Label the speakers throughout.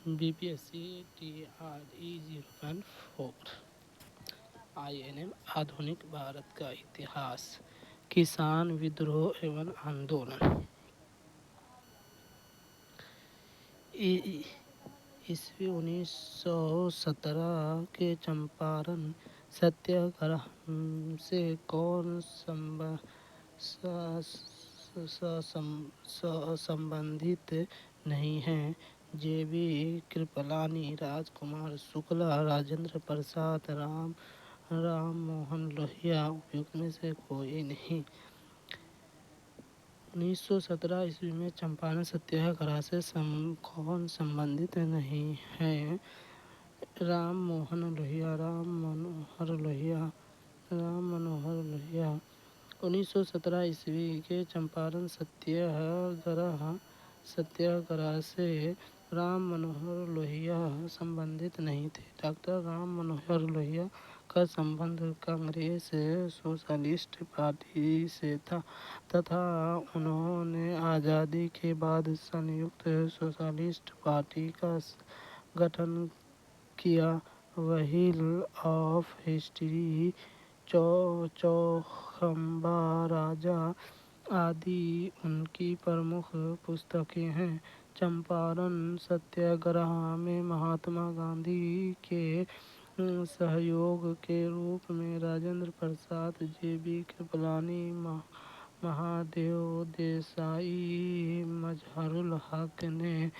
Speaker 1: BPSC TRE 014 INM आधुनिक भारत का इतिहास किसान विद्रोह एवं आंदोलन ईस्वी 1917 के चंपारण सत्याग्रह से कौन संबंधित नहीं है? JB कृपलानी, राजकुमार शुक्ला, राजेंद्र प्रसाद, राम मोहन लोहिया। उपयुक्त में से कोई नहीं। 1917 ईस्वी में चंपारण सत्याग्रह से कौन संबंधित नहीं है? राम मनोहर लोहिया। 1917 ईस्वी के चंपारण सत्याग्रह से राम मनोहर लोहिया संबंधित नहीं थे। डॉक्टर राम मनोहर लोहिया का संबंध कांग्रेस सोशलिस्ट पार्टी से था तथा उन्होंने आज़ादी के बाद संयुक्त सोशलिस्ट पार्टी का गठन किया। व्हील ऑफ हिस्ट्री, चौखंबा राजा आदि उनकी प्रमुख पुस्तकें हैं। चंपारण सत्याग्रह में महात्मा गांधी के सहयोग के रूप में राजेंद्र प्रसाद, JB कृपलानी, महादेव देसाई, मजहरुल हक ने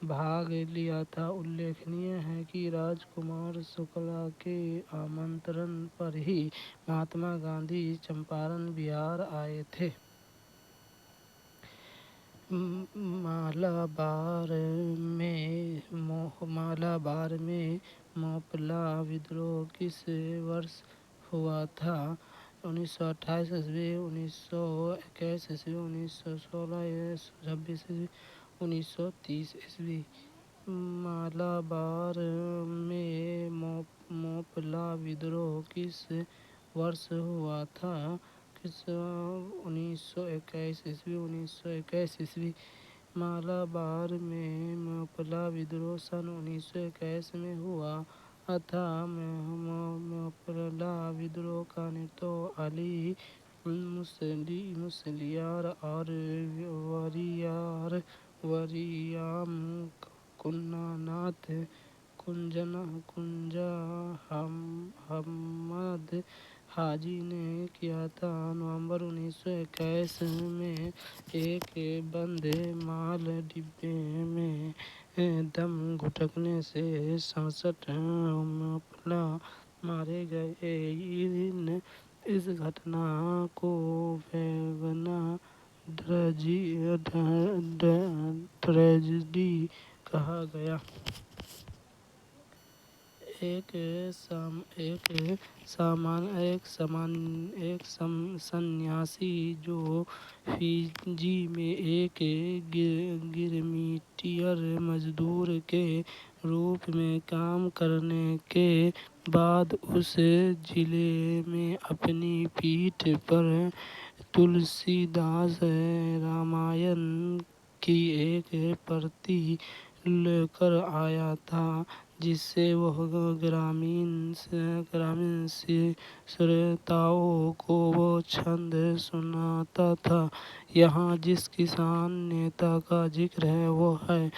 Speaker 1: भाग लिया था। उल्लेखनीय है कि राजकुमार शुक्ला के आमंत्रण पर ही महात्मा गांधी चंपारण बिहार आए थे। मालाबार में मोपला विद्रोह किस वर्ष हुआ था? 1928 ईस्वी, 1921 ईस्वी, 1916, 1926 ईस्वी, 1930 ईस्वी। मालाबार में मोपला विद्रोह किस वर्ष हुआ था? 1921 ईस्वी, 1921 ईस्वी। मालाबार में मोपला विद्रोह सन 1921 में हुआ था। मोपला विद्रोह का नेतृत्व अली मुसलियार और वरियाम कुन्नानाथ कुंजा हमद हाजी ने किया था। नवंबर 1921 में एक बंद माल डिब्बे में दम घुटने से 67 मोपला मारे गए। इस घटना को वैगना ट्रेजेडी कहा गया। एक सन्यासी जो फिजी में एक गिरमिटियर मजदूर के रूप में काम करने के बाद उस जिले में अपनी पीठ पर तुलसीदास रामायण की एक प्रति लेकर आया था, जिससे वह ग्रामीण श्रोताओं को वो छंद सुनाता था। यहाँ जिस किसान नेता का जिक्र है वो है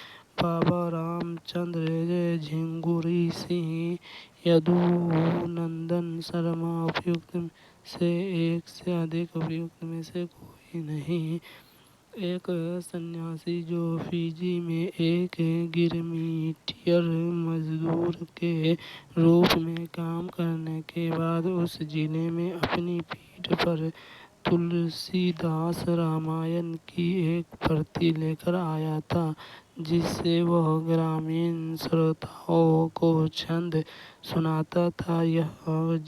Speaker 1: बाबा रामचंद्र झिंगुरी सिंह यदुनंदन शर्मा। उपयुक्त से एक से अधिक। उपयुक्त में से कोई नहीं। एक सन्यासी जो फिजी में एक गिरमिटियर मजदूर के रूप में काम करने के बाद उस जिले में अपनी पीठ पर तुलसीदास रामायण की एक प्रति लेकर आया था, जिससे वह ग्रामीण श्रोताओं को छंद सुनाता था। यह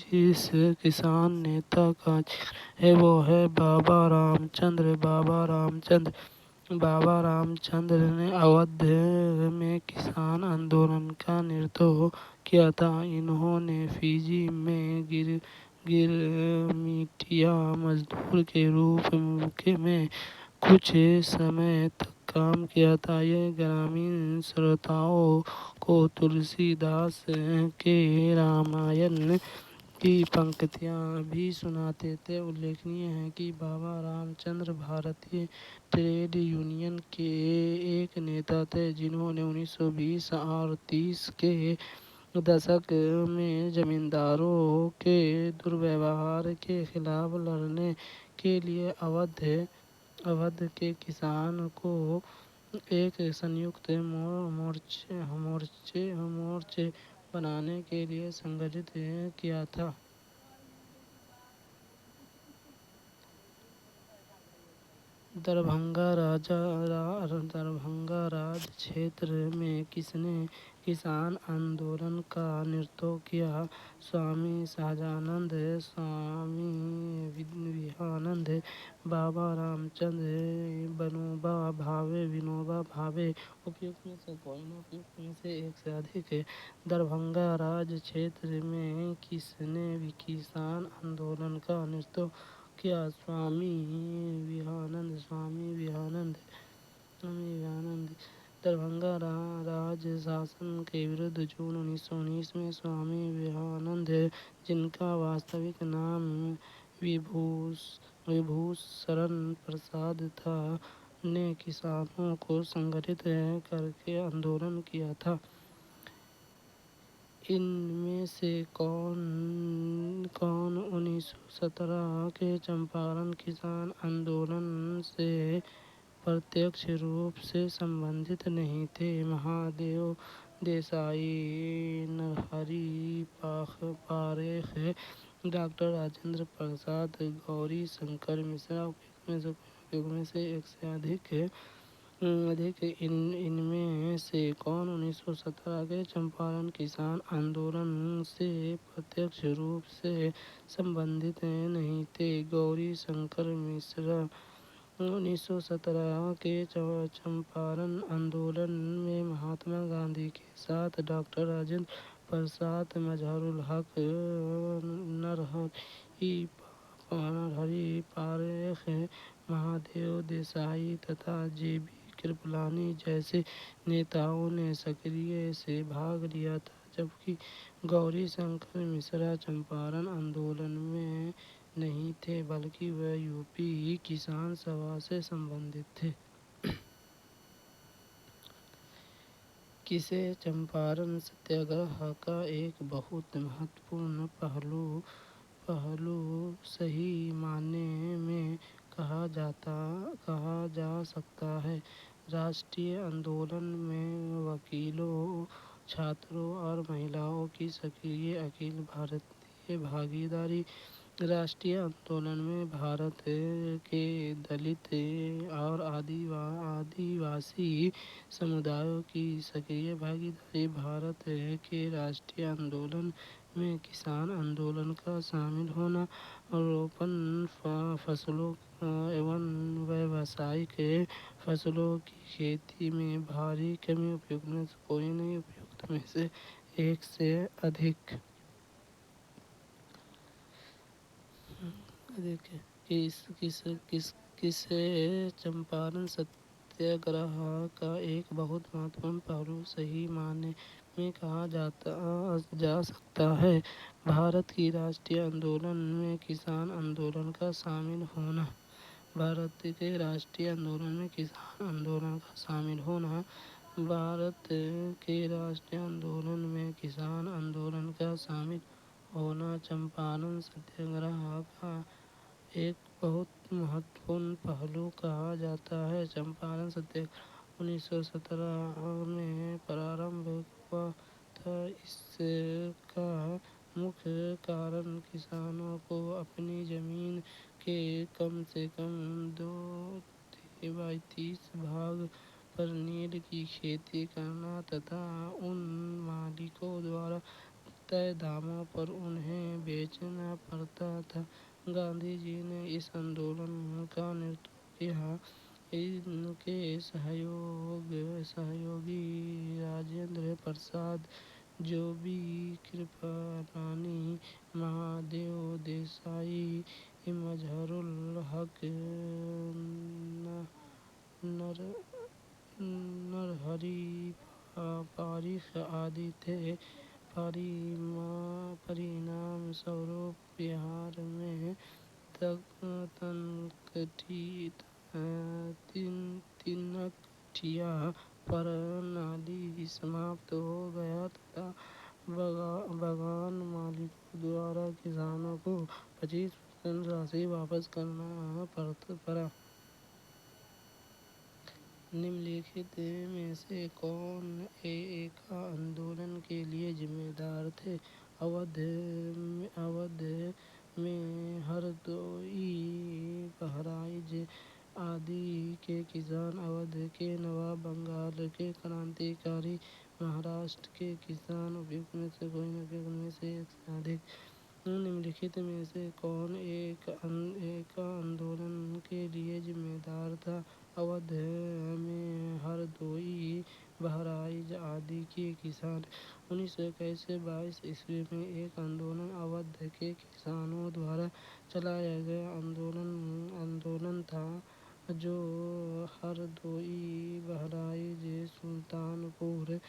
Speaker 1: जिस किसान नेता का जिक्र है वो है बाबा रामचंद्र। बाबा रामचंद्र ने अवध में किसान आंदोलन का नेतृत्व किया था। इन्होंने फिजी में गिरमिटिया मजदूर के रूप में कुछ समय तक काम किया था। ये ग्रामीण श्रोताओं को तुलसीदास के रामायण की पंक्तियाँ भी सुनाते थे। उल्लेखनीय है कि बाबा रामचंद्र भारतीय ट्रेड यूनियन के एक नेता थे, जिन्होंने 1920 और 30 के दशक में जमींदारों के दुर्व्यवहार के खिलाफ लड़ने के लिए अवध के किसान को एक संयुक्त मोर्चे बनाने के लिए संगठित किया था। दरभंगा राज क्षेत्र में किसने किसान आंदोलन का नेतृत्व किया? स्वामी सहजानंद, स्वामी विवेकानंद, बाबा रामचंद्र, विनोबा भावे। उपयुक्त में से कोई नहीं, उपयुक्त में से एक से अधिक है। दरभंगा राज क्षेत्र में किसने किसान आंदोलन का नेतृत्व किया? स्वामी विवेकानंद। दरभंगा राज शासन के विरुद्ध जून 1919 में स्वामी विवेकानंद, जिनका वास्तविक नाम विभूषण प्रसाद था, ने किसानों को संगठित करके आंदोलन किया था। इनमें से कौन 1917 के चंपारण किसान आंदोलन से प्रत्यक्ष रूप से संबंधित नहीं थे? महादेव देसाई, नरहरि पारेख, डॉक्टर राजेंद्र प्रसाद, गौरी शंकर मिश्रा। उपयुक्त में से एक से अधिक इनमें से कौन 1917 के चंपारण किसान आंदोलन से प्रत्यक्ष रूप से संबंधित नहीं थे? गौरी शंकर मिश्रा। 1917 के चंपारण आंदोलन में महात्मा गांधी के साथ डॉक्टर राजेंद्र प्रसाद, मजहरूल हक, नरहरि पारेख, महादेव देसाई तथा जे.बी. कृपलानी जैसे नेताओं ने सक्रिय से भाग लिया था, जबकि गौरी शंकर मिश्रा चंपारण आंदोलन में नहीं थे, बल्कि वह यूपी किसान सभा से संबंधित थे। किसे चंपारण सत्याग्रह का एक बहुत महत्वपूर्ण पहलू सही मायने में कहा जा सकता है? राष्ट्रीय आंदोलन में वकीलों, छात्रों और महिलाओं की सक्रिय अखिल भारतीय भागीदारी। राष्ट्रीय आंदोलन में भारत के दलित और आदिवासी समुदायों की सक्रिय भागीदारी। भारत के राष्ट्रीय आंदोलन में किसान आंदोलन का शामिल होना, रोपण फसलों एवं व्यावसायिक फसलों की खेती में भारी कमी। उपयुक्त में से कोई नहीं, उपयुक्त में से एक से अधिक किसे चंपारण सत्याग्रह का एक बहुत महत्वपूर्ण पहलू सही मायने में कहा जा सकता है? भारत की राष्ट्रीय आंदोलन में किसान आंदोलन का शामिल होना। भारत के राष्ट्रीय आंदोलन में किसान आंदोलन का शामिल होना। भारत के राष्ट्रीय आंदोलन में किसान आंदोलन का शामिल होना चंपारण सत्याग्रह का एक बहुत महत्वपूर्ण पहलू कहा जाता है। चंपारण सत्याग्रह 1917 में प्रारंभ हुआ था। इसका मुख्य कारण किसानों को अपनी जमीन के कम से कम 2/3 भाग पर नील की खेती करना तथा उन मालिकों द्वारा तय दामों पर उन्हें बेचना पड़ता था। गांधी जी ने इस आंदोलन का नेतृत्व किया। इनके सहयोगी राजेंद्र प्रसाद, जे.बी. कृपलानी, महादेव देसाई, मजहरूल हक, नरहरि पारीख आदि थे। परिणाम स्वरूप बिहार में तिनकठिया प्रणाली समाप्त हो गया तथा बागान मालिकों द्वारा किसानों को 25% राशि वापस करना पड़ा। निम्नलिखित में से कौन एका आंदोलन के लिए जिम्मेदार थे? अवध में हरदोई, बहराइच आदि के किसान, अवध के नवाब, बंगाल के क्रांतिकारी, महाराष्ट्र के किसान। उपयुक्त में से कोई नहीं, उपयुक्त में से एक से अधिक। निम्नलिखित में से कौन एक आंदोलन के लिए जिम्मेदार था? अवध में हरदोई, बहराइच आदि के किसान। 1921 से 22 ईस्वी में एक आंदोलन अवध के किसानों द्वारा चलाया गया आंदोलन था, जो हरदोई, बहराइच, सुल्तानपुर,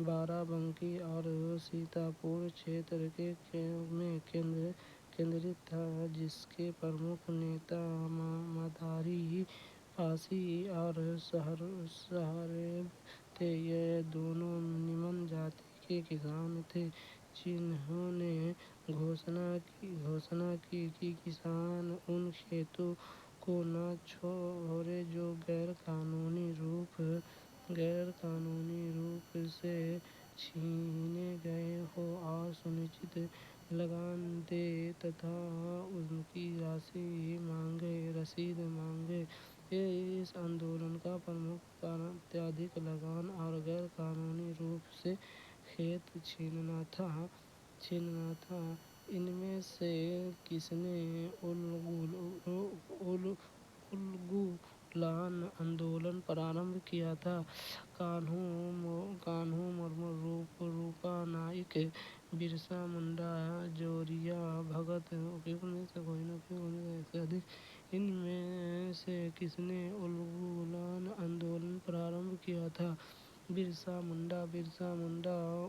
Speaker 1: बाराबंकी और सीतापुर क्षेत्र में केंद्रित था, जिसके प्रमुख नेता मदारी, पासी और सहरेब थे। ये दोनों निम्न जाति के किसान थे, जिन्होंने घोषणा की कि किसान उन खेतों को न छोड़े जो गैर कानूनी रूप से छीने गए हो, और सुनिश्चित लगान दे तथा उनकी रसीद मांगे। इस आंदोलन का प्रमुख कारण अत्यधिक लगान और गैर कानूनी रूप से खेत छीनना था। इनमें से किसने उलगुलान आंदोलन प्रारंभ किया था? कान्हू मुर्मू, रूपा नाइक, बिरसा मुंडा, जोरिया भगत। उपयुक्त में से कोई नहीं, उपयुक्त में से एक से अधिक। इनमें से किसने उलगुलान आंदोलन प्रारंभ किया था? बिरसा मुंडा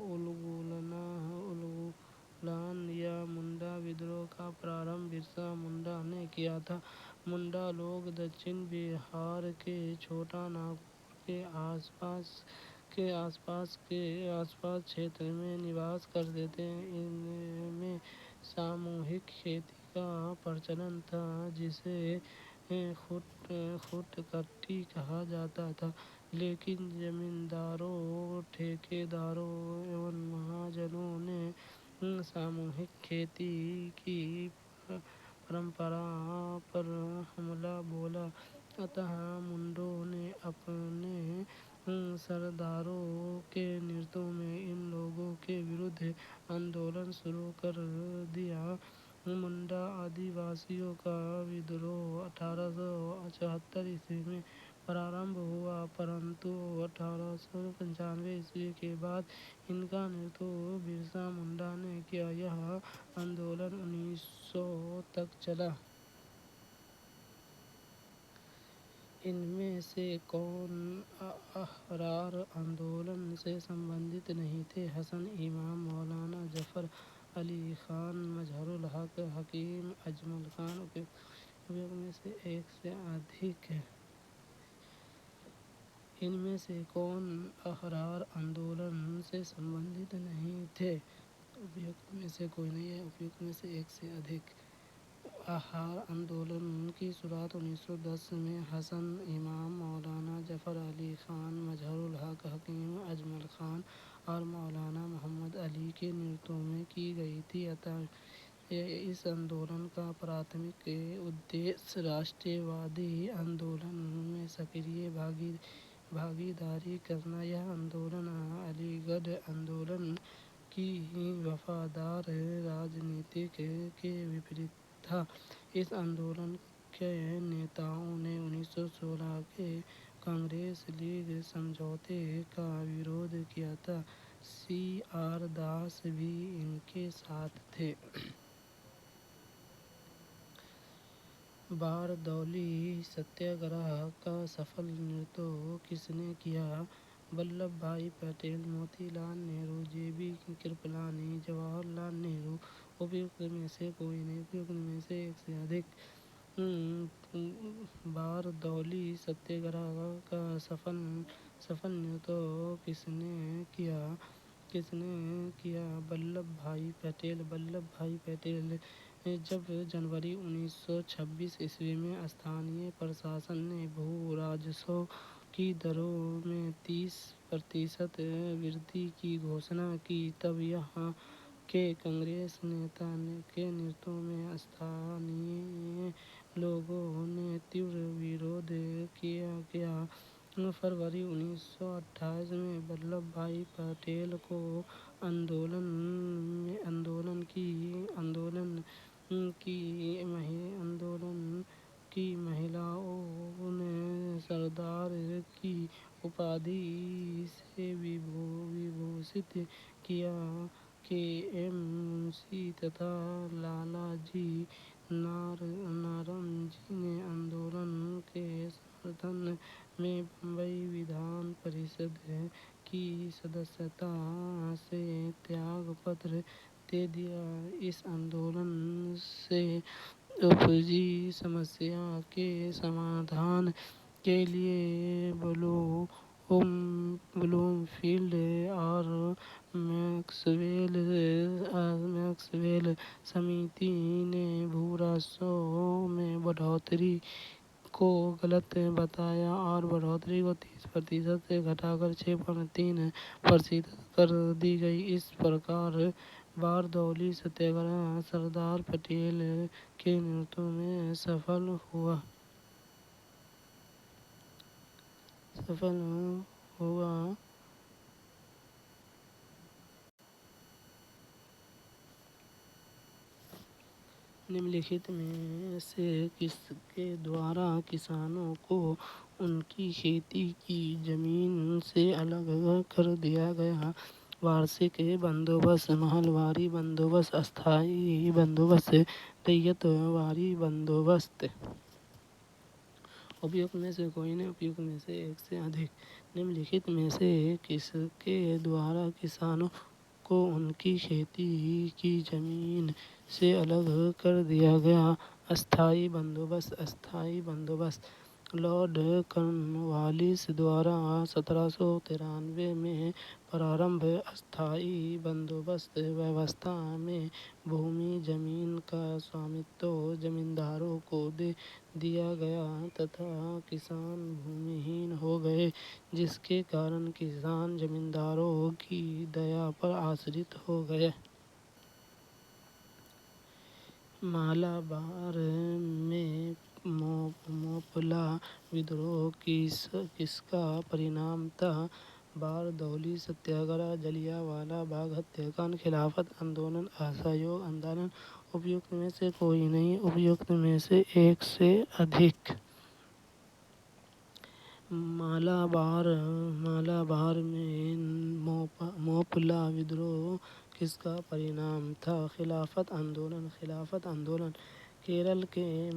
Speaker 1: उलगुलान या मुंडा विद्रोह का प्रारंभ बिरसा मुंडा ने किया था। मुंडा लोग दक्षिण बिहार के छोटा नागपुर के आसपास क्षेत्र में निवास करते थे। इनमें सामूहिक खेती का प्रचलन था, जिसे खुटकट्टी कहा जाता था, लेकिन जमींदारों, ठेकेदारों एवं महाजनों ने सामूहिक खेती की परंपरा पर हमला बोला। अतः मुंडों ने अपने सरदारों के नेतृत्व में इन लोगों के विरुद्ध आंदोलन शुरू कर दिया। मुंडा आदिवासियों का विद्रोह 1874 ईस्वी में प्रारंभ हुआ, परंतु 1895 ईस्वी के बाद इनका नेतृत्व बिरसा मुंडा ने किया। यह आंदोलन 1900 तक चला। इनमें से कौन अहरार आंदोलन से संबंधित नहीं थे? हसन इमाम, मौलाना जफर अली खान, मजहरुल हक, हकीम अजमल खान। उपयुक्त में से एक से अधिक। इनमें से कौन अहरार आंदोलन से संबंधित नहीं थे? उपयुक्त में से कोई नहीं है, उपयुक्त में से एक से अधिक। अहरार आंदोलन की शुरुआत 1910 में हसन इमाम, मौलाना जफर अली खान, मजहरुल हक, हकीम अजमल खान और मौलाना मोहम्मद अली के नेतृत्व में की गई थी। अतः इस आंदोलन का प्राथमिक उद्देश्य राष्ट्रवादी आंदोलन में सक्रिय भागीदारी करना। यह आंदोलन अलीगढ़ आंदोलन की वफादार राजनीति के विपरीत था। इस आंदोलन के नेताओं ने 1916 के कांग्रेस लीग समझौते का विरोध किया था। C.R. दास भी इनके साथ थे। बारदौली सत्याग्रह का सफल नेतृत्व किसने किया? वल्लभ भाई पटेल, मोतीलाल नेहरू, जे.बी. कृपलानी, जवाहरलाल नेहरू। उपयुक्त में से कोई नहीं। उपयुक्त में से एक से अधिक। बारदौली सत्याग्रह का सफल नेतृत्व किसने किया? वल्लभ भाई पटेल। वल्लभ भाई पटेल। जब जनवरी 1926 ईस्वी में स्थानीय प्रशासन ने भू राजस्व की दरों में 30% वृद्धि की घोषणा की, तब यहाँ के कांग्रेस नेता के नेतृत्व में स्थानीय लोगों ने तीव्र विरोध किया। फरवरी 1928 में वल्लभ भाई पटेल को आंदोलन की महिलाओं ने सरदार की उपाधि से विभूषित किया। के. एम. मुंशी तथा लालाजी नारायणजी ने आंदोलन के समर्थन में बम्बई विधान परिषद की सदस्यता से त्यागपत्र दे दिया। इस आंदोलन से उपजी समस्या के समाधान के लिए ब्लूमफील्ड और मैक्सवेल समिति ने भू राजस्व में बढ़ोतरी को गलत बताया और बढ़ोतरी को 30% से घटाकर 6.3% कर दी गई। इस प्रकार बारदौली सत्याग्रह सरदार पटेल के नेतृत्व में सफल हुआ। निम्नलिखित में से किसके द्वारा किसानों को उनकी खेती की जमीन से अलग कर दिया गया? वार्षिक बंदोबस्त, महलवारी बंदोबस्त, अस्थायी बंदोबस्त, रैयतवारी बंदोबस्त। उपयुक्त में से कोई नहीं। उपयुक्त में से एक से अधिक। निम्नलिखित में से किसके द्वारा किसानों को उनकी खेती की जमीन से अलग कर दिया गया? अस्थायी बंदोबस्त। अस्थायी बंदोबस्त लॉर्ड कॉर्नवालिस द्वारा 1793 में प्रारंभ। अस्थायी बंदोबस्त व्यवस्था में भूमि जमीन का स्वामित्व जमींदारों को दे दिया गया तथा किसान भूमिहीन हो गए, जिसके कारण किसान जमींदारों की दया पर आश्रित हो गए। मालाबार में मोपला विद्रोह किसका परिणाम था? बारदौली सत्याग्रह, जलियांवाला बाग हत्याकांड, खिलाफत आंदोलन, असहयोग आंदोलन। उपयुक्त में से कोई नहीं। उपयुक्त में से एक से अधिक। मालाबार में मोपला विद्रोह किसका परिणाम था? खिलाफत आंदोलन। खिलाफत आंदोलन केरल के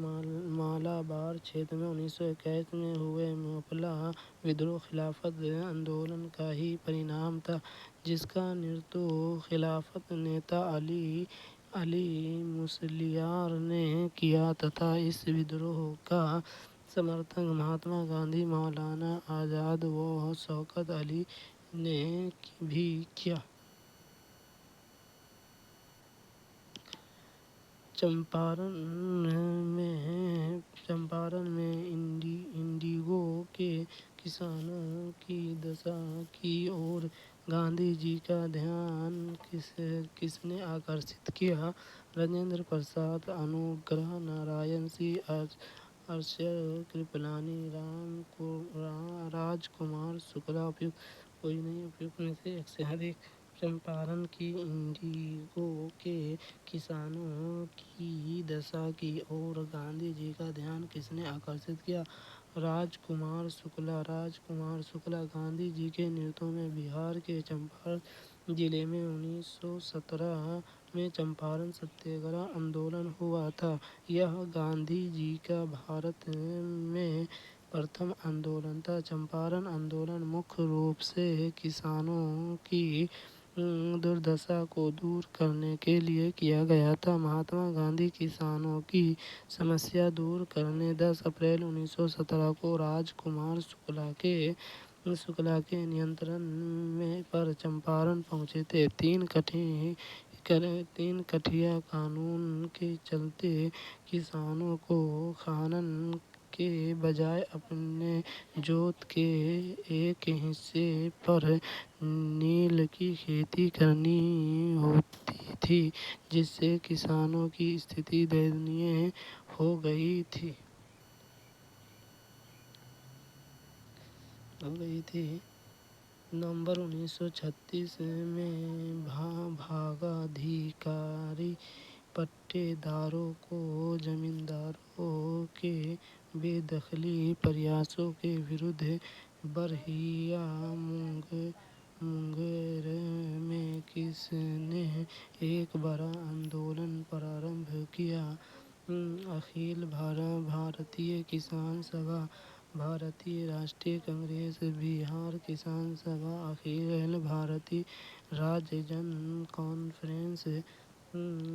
Speaker 1: मालाबार क्षेत्र में 1921 में हुए मोपला विद्रोह खिलाफत आंदोलन का ही परिणाम था, जिसका नेतृत्व खिलाफत नेता अली मुसलियार ने किया तथा इस विद्रोह का समर्थन महात्मा गांधी, मौलाना आजाद व शौकत अली ने भी किया। चंपारण में इंडिगो के किसानों की दशा की ओर गांधी जी का ध्यान किसने आकर्षित किया? राजेंद्र प्रसाद, अनुग्रह नारायण सिंह, अरशद कृपलानी, राजकुमार शुक्ला। उपयुक्त कोई नहीं। उपयुक्त में से एक से अधिक। चंपारण की इंडिगो के किसानों की दशा की ओर गांधी जी का ध्यान किसने आकर्षित किया? राजकुमार शुक्ला। राजकुमार शुक्ला गांधी जी के नेतृत्व में बिहार के चंपारण जिले में 1917 में चंपारण सत्याग्रह आंदोलन हुआ था। यह गांधी जी का भारत में प्रथम आंदोलन था। चंपारण आंदोलन मुख्य रूप से किसानों की दुर्दशा को दूर करने के लिए किया गया था। महात्मा गांधी किसानों की समस्या दूर करने 10 अप्रैल 1917 को राजकुमार शुक्ला के नियंत्रण में पर चंपारण पहुंचे थे। तीन कठिया कानून के चलते किसानों को खानन के बजाय अपने जोत के एक हिस्से पर नील की खेती करनी होती थी, जिससे किसानों की स्थिति दयनीय हो गई थी। नवंबर 1936 में भागाधिकारी पट्टेदारों को जमींदारों के बेदखली प्रयासों के विरुद्ध बरहिया मुंगेर में किसने एक बड़ा आंदोलन प्रारंभ किया। अखिल भारतीय किसान सभा, भारतीय राष्ट्रीय कांग्रेस, बिहार किसान सभा, अखिल भारतीय राज्य जन कॉन्फ्रेंस,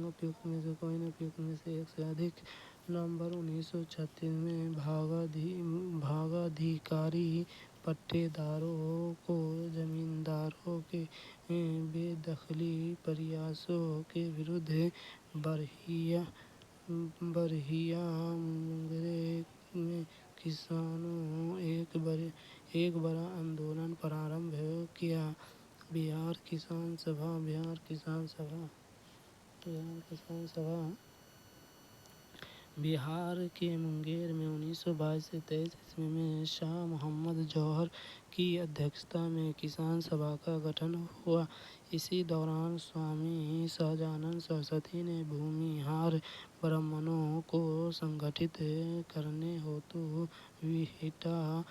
Speaker 1: उपयुक्त में से एक से अधिक। नवंबर 1936 में भागाधिकारी पट्टेदारों को जमींदारों के बेदखली प्रयासों के विरुद्ध बरहिया मुंगेर में किसानों एक बड़ा आंदोलन प्रारंभ किया। बिहार किसान सभा बिहार के मुंगेर में 1922 से 23 ईस्वी में शाह मोहम्मद जौहर की अध्यक्षता में किसान सभा का गठन हुआ। इसी दौरान स्वामी सहजानंद सरस्वती ने भूमिहार ब्राह्मणों को संगठित करने हेतु विहिटा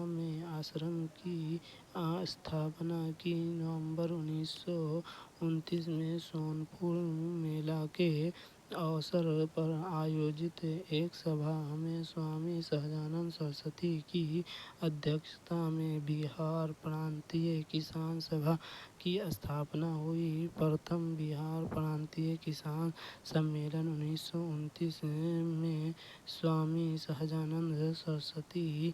Speaker 1: में आश्रम की स्थापना की। नवंबर 1929 में सोनपुर मेला के अवसर पर आयोजित एक सभा में स्वामी सहजानंद सरस्वती की अध्यक्षता में बिहार प्रांतीय किसान सभा की स्थापना हुई। प्रथम बिहार प्रांतीय किसान सम्मेलन 1929 में स्वामी सहजानंद सरस्वती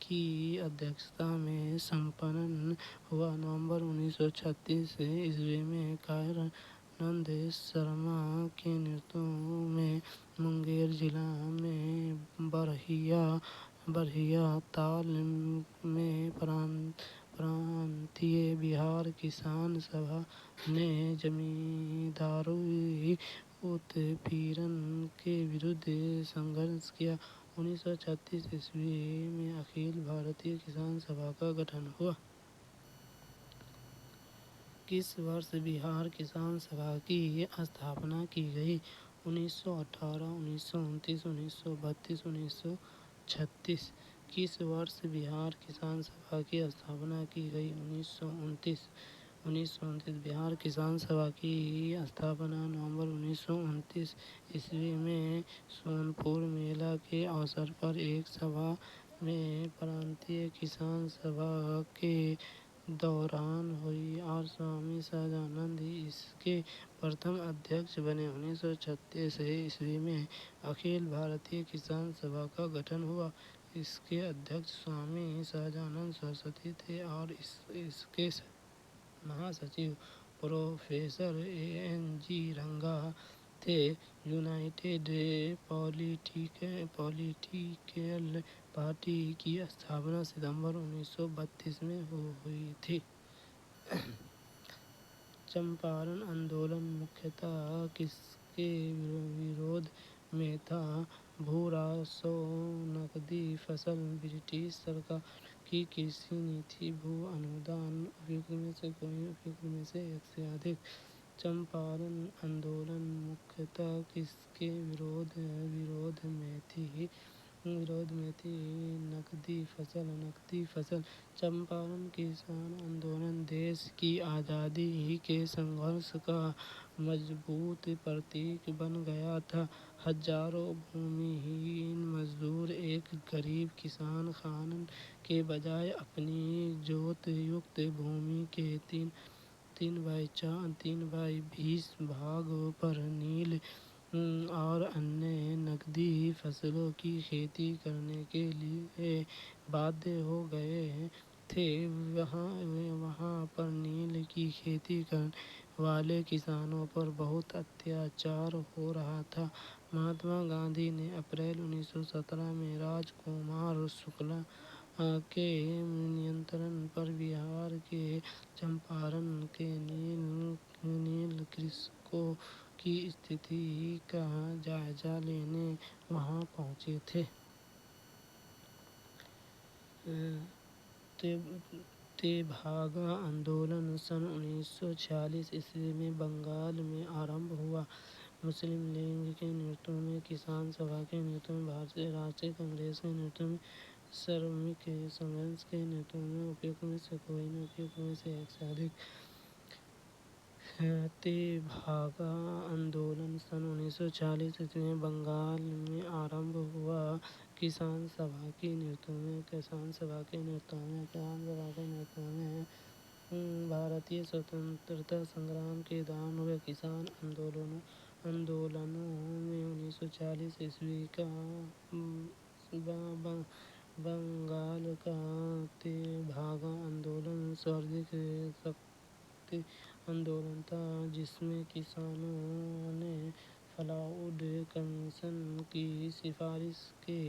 Speaker 1: की अध्यक्षता में संपन्न हुआ। नवंबर 1936 ईस्वी में कायरनंद शर्मा के नेतृत्व में मुंगेर जिला में बरहिया ताल में प्रांतीय बिहार किसान सभा ने जमींदारी उत्पीड़न के विरुद्ध संघर्ष किया। 1936 ईस्वी में अखिल भारतीय किसान सभा का गठन हुआ। किस वर्ष बिहार किसान सभा की स्थापना की गई? 1918, 1929, 1932, 1936। किस वर्ष बिहार किसान सभा की स्थापना की गई? 1929। बिहार किसान सभा की स्थापना नवंबर 1929 ईस्वी में सोनपुर मेला के अवसर पर एक सभा में प्रांतीय किसान सभा के दौरान हुई और स्वामी सहजानंद इसके प्रथम अध्यक्ष बने। 1936 ईस्वी में अखिल भारतीय किसान सभा का गठन हुआ। इसके अध्यक्ष स्वामी सहजानंद सरस्वती थे और इसके महासचिव प्रोफेसर A.N.G. रंगा थे। यूनाइटेड पॉलिटिकल पार्टी की स्थापना सितंबर 1932 में हुई थी। चंपारण आंदोलन मुख्यतः किसके विरोध में था? भू-राजस्व, नकदी फसल, ब्रिटिश सरकार की कृषि नीति, भू अनुदान, उपयुक्त में से एक से अधिक। चंपारण आंदोलन मुख्यतः किसके विरोध में थी? विरोध में थी नकदी फसल। चंपारण किसान आंदोलन देश की आज़ादी के संघर्ष का मजबूत प्रतीक बन गया था। हजारों भूमिहीन मजदूर एक गरीब किसान खान के बजाय अपनी जोत युक्त भूमि के 3/20 भाग पर नील और अन्य नकदी फसलों की खेती करने के लिए बाध्य हो गए थे। वहाँ पर नील की खेती करने वाले किसानों पर बहुत अत्याचार हो रहा था। महात्मा गांधी ने अप्रैल 1917 में राजकुमार शुक्ला के नियंत्रण पर बिहार के चंपारण के नील कृषकों की स्थिति का जायजा लेने वहां पहुंचे थे। तेभागा आंदोलन सन 1946 ईस्वी में बंगाल में आरंभ हुआ। मुस्लिम लीग के नेतृत्व में, किसान सभा के नेतृत्व में, भारतीय राष्ट्रीय कांग्रेस के नेतृत्व में, श्रमिक संघर्ष के नेतृत्व में, उपयुक्त में से कोई नहीं, उपयुक्त में से एक से अधिक। तेभागा आंदोलन सन 1946 ईस्वी में बंगाल में आरंभ हुआ। किसान सभा के नेतृत्व में भारतीय स्वतंत्रता संग्राम के दौरान हुए किसान आंदोलनों में 1940 ईस्वी का बंगाल का तेभागा आंदोलन सर्वाधिक शक्ति आंदोलन था, जिसमें किसानों ने फ्लैट कमीशन की सिफारिश के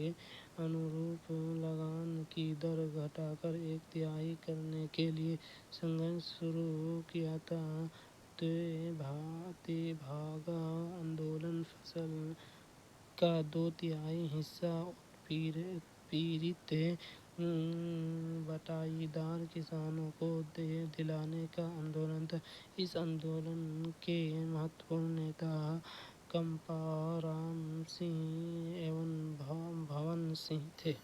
Speaker 1: अनुरूप लगान की दर घटाकर 1/3 करने के लिए संघर्ष शुरू किया था। तेभागा आंदोलन फसल का 2/3 हिस्सा उत्पीड़ित बटाईदार किसानों को दिलाने का आंदोलन था। इस आंदोलन के महत्वपूर्ण नेता कंपाराम सिंह एवं भवन सिंह थे।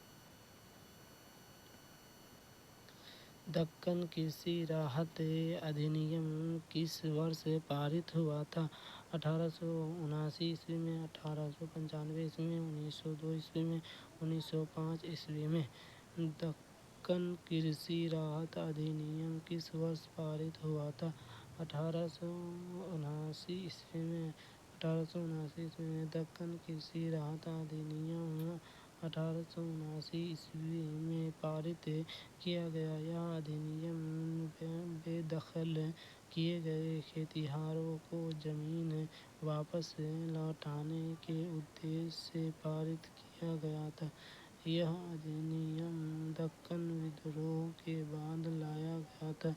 Speaker 1: दक्कन कृषि राहत अधिनियम किस वर्ष पारित हुआ था? 1879 ईस्वी में, 1895 ईस्वी में, 1902 ईस्वी में, 1905 ईस्वी में। दक्कन कृषि राहत अधिनियम किस वर्ष पारित हुआ था? 1879 ईस्वी में। 1879 ईस्वी में दक्कन कृषि राहत अधिनियम 1879 ईस्वी में पारित किया गया। यह अधिनियम बेदखल किए गए खेतिहरों को जमीन वापस लौटाने के उद्देश्य से पारित किया गया था। यह अधिनियम दक्कन विद्रोह के बाद लाया गया था।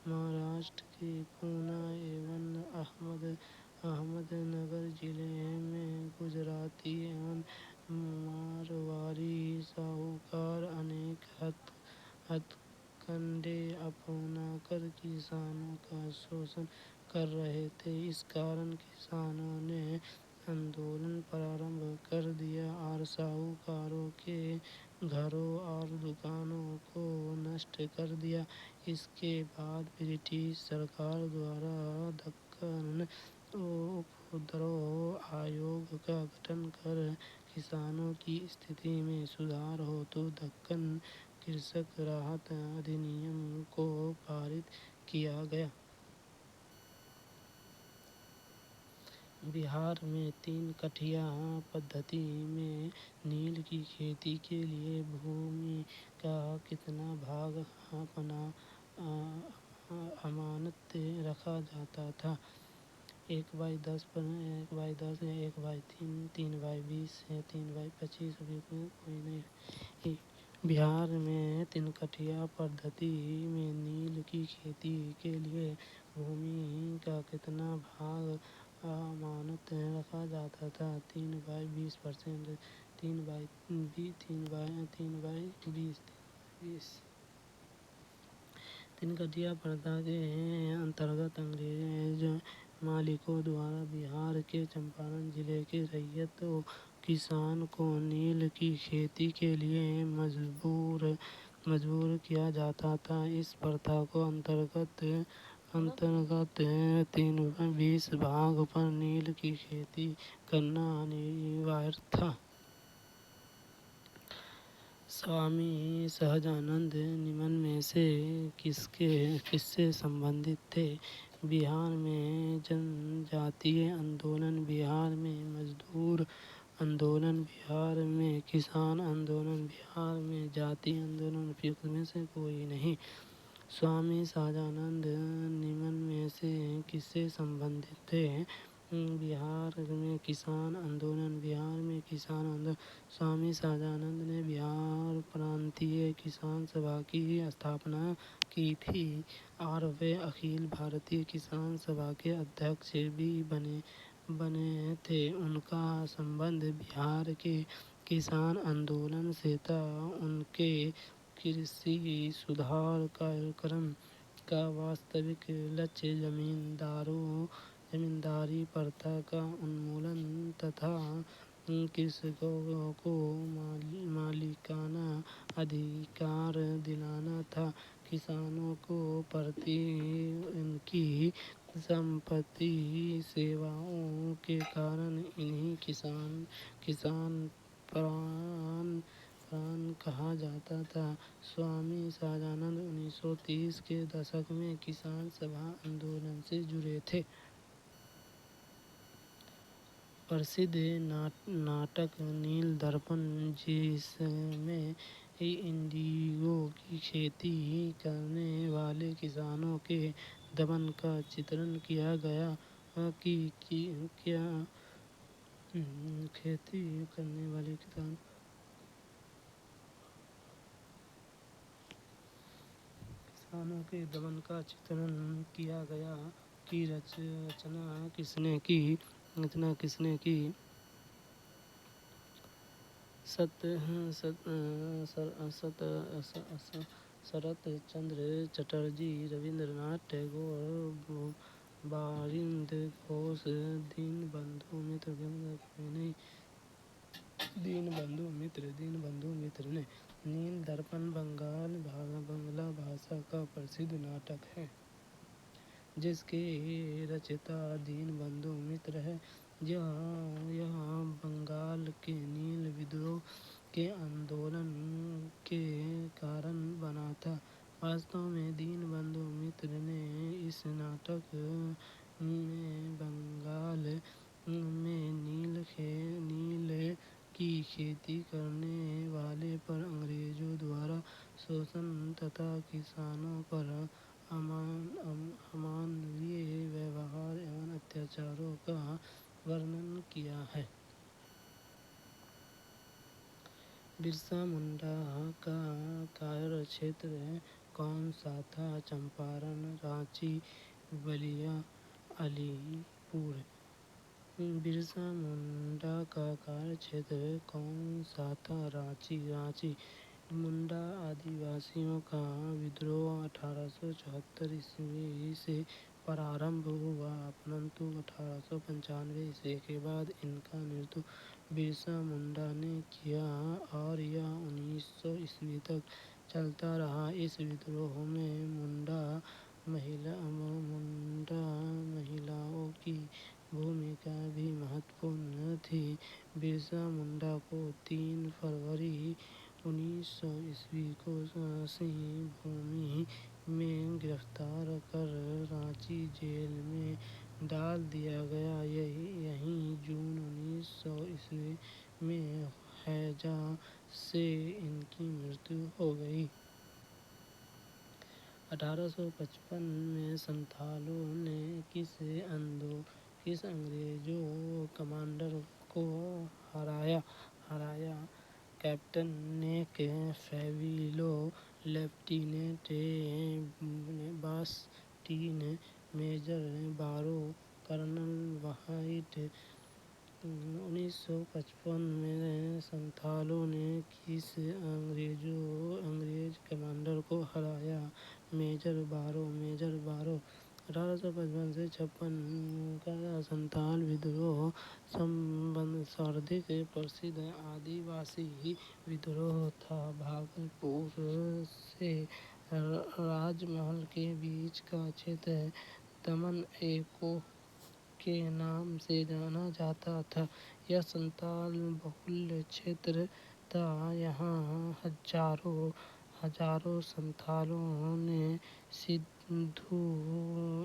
Speaker 1: महाराष्ट्र के पूना एवं अहमदनगर जिले में गुजराती एवं मारवाड़ी साहूकार अनेक हथकंडे अपनाकर किसानों का शोषण कर रहे थे। इस कारण किसानों ने आंदोलन प्रारंभ कर दिया और साहूकारों के घरों और दुकानों को नष्ट कर दिया। इसके बाद ब्रिटिश सरकार द्वारा दक्कन उपद्रव आयोग का गठन कर किसानों की स्थिति में सुधार हेतु दक्कन कृषक राहत अधिनियम को पारित किया गया। बिहार में 3 कठिया पद्धति में नील की खेती के लिए भूमि का कितना भाग अमानत रखा जाता था? 1/10, 1/10 या 1/3, 3/20 या 3/25, उपयुक्त में कोई नहीं। बिहार में 3 कठिया पद्धति में नील की खेती के लिए भूमि का कितना भाग अमानत रखा जाता था? 3/20%, 3/20। 3 कठिया प्रथा के अंतर्गत अंग्रेज मालिकों द्वारा बिहार के चंपारण जिले के रैयतों किसान को नील की खेती के लिए मजबूर किया जाता था। इस प्रथा को अंतर्गत 20 भाग पर नील की खेती करना अनिवार्य था। स्वामी सहजानंद निम्न में से किससे संबंधित थे? बिहार में जनजातीय आंदोलन, बिहार में मजदूर आंदोलन, बिहार में किसान आंदोलन, बिहार में जातीय आंदोलन। उपयुक्त में से कोई नहीं। स्वामी सहजानंद निम्न में से किससे संबंधित थे? बिहार में किसान आंदोलन, बिहार में किसान आंदोलन। स्वामी सहजानंद ने बिहार प्रांतीय किसान सभा की स्थापना की थी और वे अखिल भारतीय किसान सभा के अध्यक्ष भी बने थे। उनका संबंध बिहार के किसान आंदोलन से था। उनके कृषि सुधार कार्यक्रम का वास्तविक लक्ष्य जमींदारी प्रथा का उन्मूलन तथा कृषकों को मालिकाना अधिकार दिलाना था। किसानों को प्रति उनकी संपत्ति सेवाओं के कारण इन्हें किसान प्राण कहा जाता था। स्वामी सहजानंद 1930 के दशक में किसान सभा आंदोलन से जुड़े थे। प्रसिद्ध नाटक नील दर्पण, जिसमें इंडिगो की खेती करने वाले किसानों के दमन का चित्रण किया गया, खेती करने वाले किसानों के दमन का चित्रण किया गया की रचना किसने की? शरत चंद्र चटर्जी, रविंद्रनाथ टैगोर, बारिंद घोष, दीनबंधु मित्र ने। नील दर्पण बांग्ला भाषा का प्रसिद्ध नाटक है जिसके रचयिता दीनबंधु मित्र है। यह बंगाल के नील विद्रोह के आंदोलन के कारण बना था। वास्तव में दीनबंधु मित्र ने इस नाटक में बंगाल में नील की खेती करने वाले पर अंग्रेजों द्वारा शोषण तथा किसानों पर अमानवीय व्यवहार एवं अत्याचारों का वर्णन किया है। बिरसा मुंडा का कार्यक्षेत्र कौन सा था? चंपारण, रांची, बलिया, अलीपुर। बिरसा मुंडा का कार्यक्षेत्र कौन सा था? रांची। मुंडा आदिवासियों का विद्रोह 1874 ईस्वी से प्रारंभ हुआ, परंतु 1895 ईस्वी के बाद इनका नेतृत्व बिरसा मुंडा ने किया और यह 1900 ईस्वी तक चलता रहा। इस विद्रोह में मुंडा महिलाओं की भूमिका भी महत्वपूर्ण थी। बिरसा मुंडा को 3 फरवरी 1900 ईस्वी को सिंह भूमि में गिरफ्तार कर रांची जेल में डाल दिया गया। यहीं जून 1900 ईस्वी में हैजा से इनकी मृत्यु हो गई। 1855 में संथालों ने किस अंग्रेजों कमांडर को हराया? कैप्टन नेक फेविलो, लेफ्टिनेंट बास्टीन, मेजर बारो, कर्नल व्हाइट। 1955 में संथालों ने किस अंग्रेज कमांडर को हराया? मेजर बारो। 1855 से 56 का संथाल विद्रोह सर्वाधिक प्रसिद्ध आदिवासी विद्रोह था। भागलपुर से राजमहल के बीच का क्षेत्र दमन एको के नाम से जाना जाता था। यह संथाल बहुल क्षेत्र था। यहाँ हजारों संथालों ने सिद्धू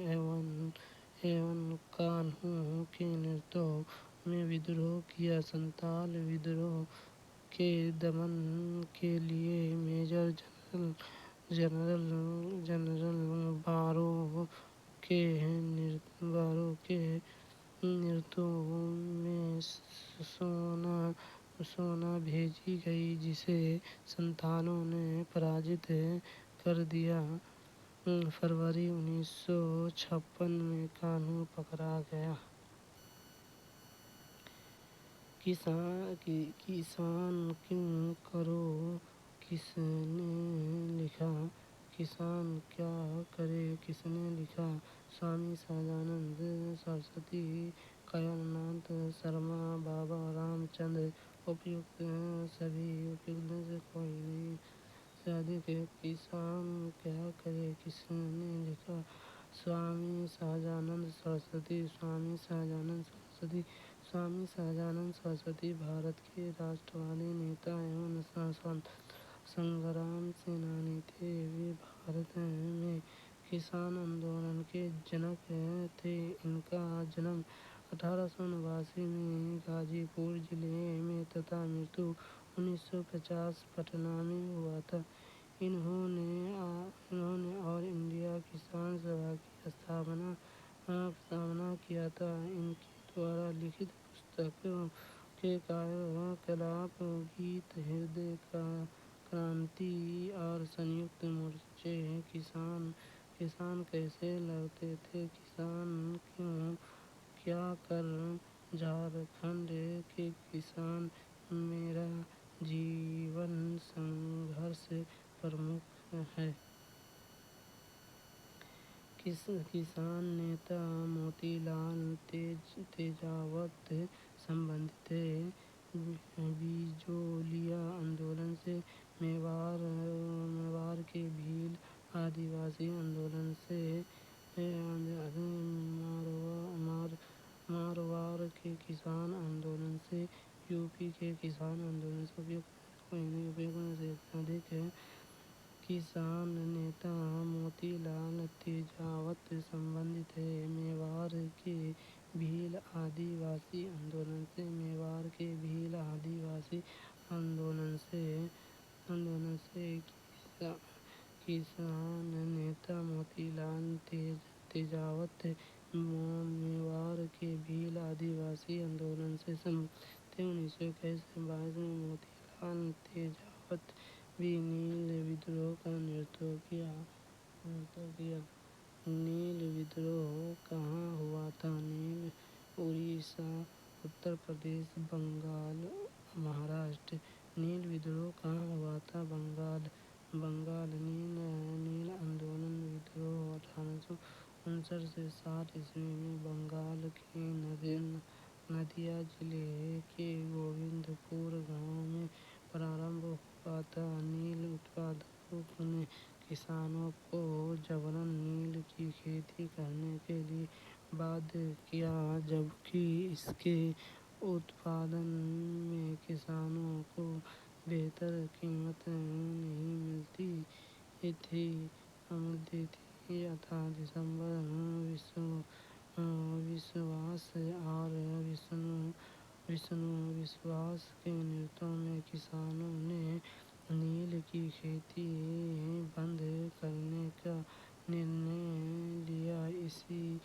Speaker 1: एवं कान्हू के नेतृत्व में विद्रोह किया। संथाल विद्रोह के दमन के लिए मेजर जनरल बारो के नेतृत्व में सेना भेजी गई, जिसे संथालों ने पराजित कर दिया। फरवरी 1956 में कान्हू पकड़ा गया। किसान क्यों करो, किसने लिखा? किसान क्या करे, किसने लिखा? स्वामी सहजानंद सरस्वती, कयानाथ शर्मा, बाबा रामचंद्र। उपयुक्त सभी उपयुक्त से कोई नहीं से अधिक। किसान क्या करे, किसने लिखा? स्वामी सहजानंद सरस्वती। स्वामी सहजानंद सरस्वती भारत के राष्ट्रवादी नेता एवं स्वतंत्रता संग्राम सेनानी थे। वे भारत में किसान आंदोलन के जनक थे। इनका जन्म 1889 में गाजीपुर जिले में तथा मृत्यु 1950 पटना में हुआ था। इन्होंने ऑल इंडिया किसान सभा की स्थापना किया था। इनके द्वारा लिखित पुस्तकों के कार्यकलाप गीत, हृदय क्रांति और संयुक्त मोर्चे। किसान कैसे लड़ते थे, किसान क्यों क्या कर? झारखंड के किसान मेरा जीवन संघर्ष प्रमुख है। किसान नेता मोतीलाल तेजावत संबंधित बिजोलिया आंदोलन से, मेवाड़ के भील आदिवासी आंदोलन से, मारवाड़ के किसान आंदोलन से, यूपी के किसान आंदोलन से। उपयुक्त से अधिक। किसान नेता मोतीलाल तेजावत संबंधित है मेवाड़ के भील आदिवासी आंदोलन से। मेवाड़ के भील आदिवासी आंदोलन से किसान नेता मोतीलाल तेजावत मेवाड़ के भील आदिवासी आंदोलन से संबंधित थे। 1921 में मोतीलाल तेजावत भी नील विद्रोह का नेतृत्व किया। नील विद्रोह कहाँ हुआ था? नील उड़ीसा, उत्तर प्रदेश, बंगाल, महाराष्ट्र। नील विद्रोह कहाँ हुआ था? बंगाल। नील आंदोलन विद्रोह 1859 से 60 ईस्वी में बंगाल के नदिया जिले के गोविंदपुर गांव में प्रारंभ हुआ था। नील उत्पादकों ने किसानों को जबरन नील की खेती करने के लिए बाध्य किया, जबकि इसके उत्पादन में किसानों को बेहतर कीमत नहीं मिलती थी। यथा दिसंबर विष्णु विश्वास के नेतृत्व में किसानों ने नील की खेती बंद करने का निर्णय लिया। इसी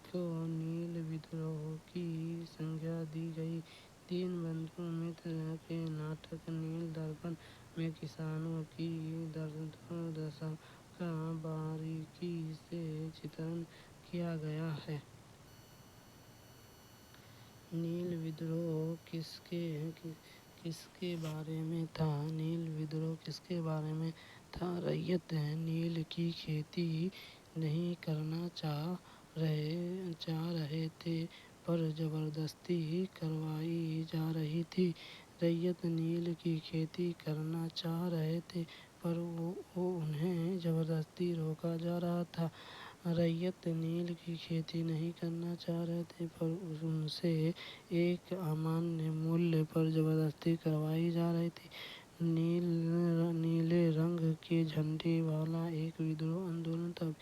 Speaker 1: को नील विद्रोह की संज्ञा दी गई। दीनबंधु मित्र के नाटक नील दर्पण में किसानों की दुर्दशा का बारीकी से चित्रण किया गया है। नील विद्रोह किसके बारे में था? नील विद्रोह किसके बारे में था? रैयत नील की खेती नहीं करना चाह रहे थे, पर जबरदस्ती करवाई जा रही थी। रैयत नील की खेती करना चाह रहे थे, पर वो उन्हें जबरदस्ती रोका जा रहा था। रैयत नील की खेती नहीं करना चाह रहे थे, पर उनसे एक अमान्य मूल्य पर जबरदस्ती करवाई जा रही थी। नीले रंग के झंडे वाला एक विद्रोह आंदोलन था।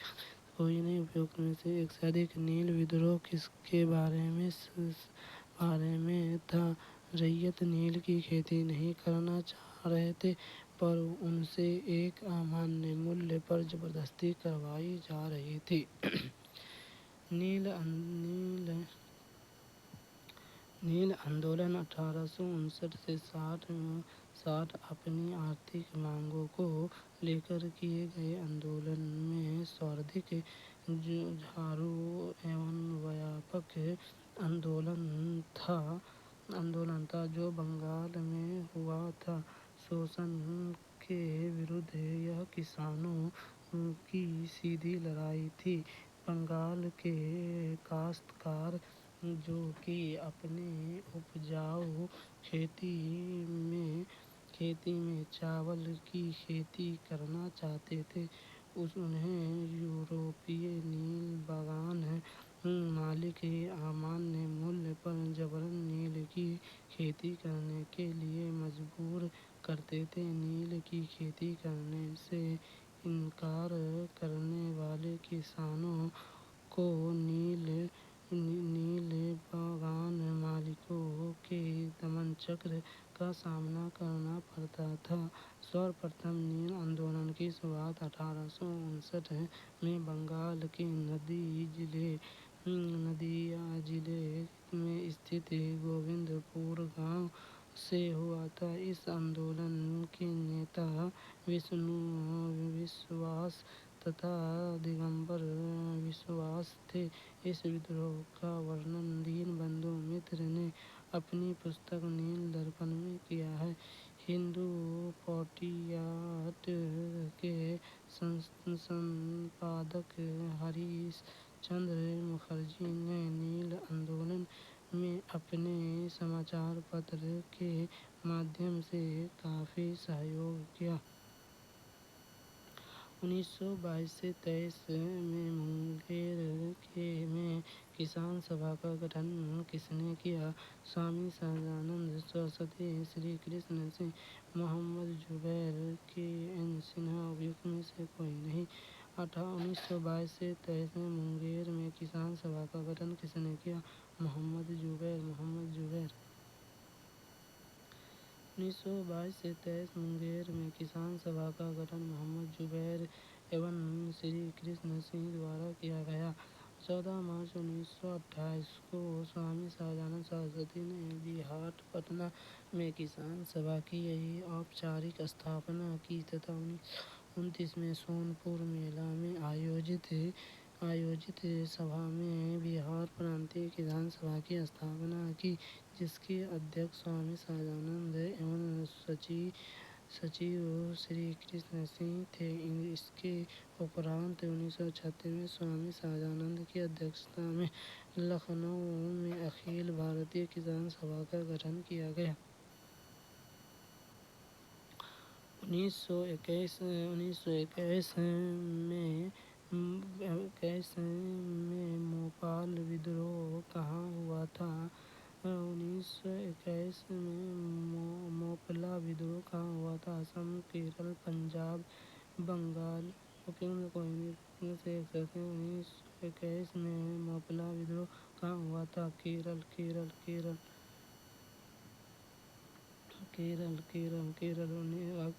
Speaker 1: कोई नहीं। उपयुक्त में से एक से अधिक। नील विद्रोह किसके बारे में था? रैयत नील की खेती नहीं करना चाह रहे थे, पर उनसे एक अमान्य मूल्य पर जबरदस्ती करवाई जा रही थी। नील आंदोलन 1859 से 60 अपनी आर्थिक मांगों को लेकर किए गए आंदोलन में सर्वाधिक जुझारू एवं व्यापक आंदोलन था जो बंगाल में हुआ था। शोषण के विरुद्ध यह किसानों की सीधी लड़ाई थी। बंगाल के काश्तकार, जो कि अपने उपजाऊ खेती में चावल की खेती करना चाहते थे, उन्हें यूरोपीय नील बागान मालिक अमान्य मूल्य पर जबरन नील की खेती करने के लिए मजबूर करते थे। नील की खेती करने से इनकार करने वाले किसानों को नील बागान मालिकों के दमन चक्र का सामना करना पड़ता था। सर्वप्रथम नील आंदोलन की शुरुआत 1859 में बंगाल के नदिया जिले में स्थित गोविंदपुर गांव से हुआ था। इस आंदोलन के नेता विष्णु विश्वास तथा दिगंबर विश्वास थे। इस विद्रोह का वर्णन दीनबंधु मित्र ने अपनी पुस्तक नील दर्पण में किया है। हिंदू पॉटियाट के संपादक हरीश चंद्र मुखर्जी ने नील आंदोलन में अपने समाचार पत्र के माध्यम से काफी सहयोग किया। 1922 से 23 में मुंगेर में किसान सभा का गठन किसने किया? स्वामी सहजानंद सरस्वती, श्री कृष्ण सिंह, मोहम्मद जुबैर, के एन सिन्हा। उपयुक्त में से कोई नहीं। 1922 से 23 में मुंगेर में किसान सभा का गठन किसने किया? मोहम्मद जुबैर। 1922 से 23 मुंगेर में किसान सभा का गठन मोहम्मद जुबैर एवं श्री कृष्ण सिंह द्वारा किया गया। 14 मार्च 1928 को स्वामी सहजानंद सरस्वती ने बिहार पटना में किसान सभा की औपचारिक स्थापना की तथा 1929 में सोनपुर मेला में आयोजित सभा में बिहार प्रांतीय किसान सभा की स्थापना की, जिसके अध्यक्ष स्वामी सहजानंद एवं सचिव श्री कृष्ण सिंह थे। इसके उपरांत 1936 में स्वामी सहजानंद की अध्यक्षता में लखनऊ में अखिल भारतीय किसान सभा का गठन किया गया। 1921 में मोपाल विद्रोह कहाँ हुआ था? 1921 में मोपला विद्रोह कहाँ हुआ था? असम, केरल, पंजाब, बंगाल। उपयुक्त में कोई नहीं। 1921 में मोपला विद्रोह कहाँ हुआ था? केरल।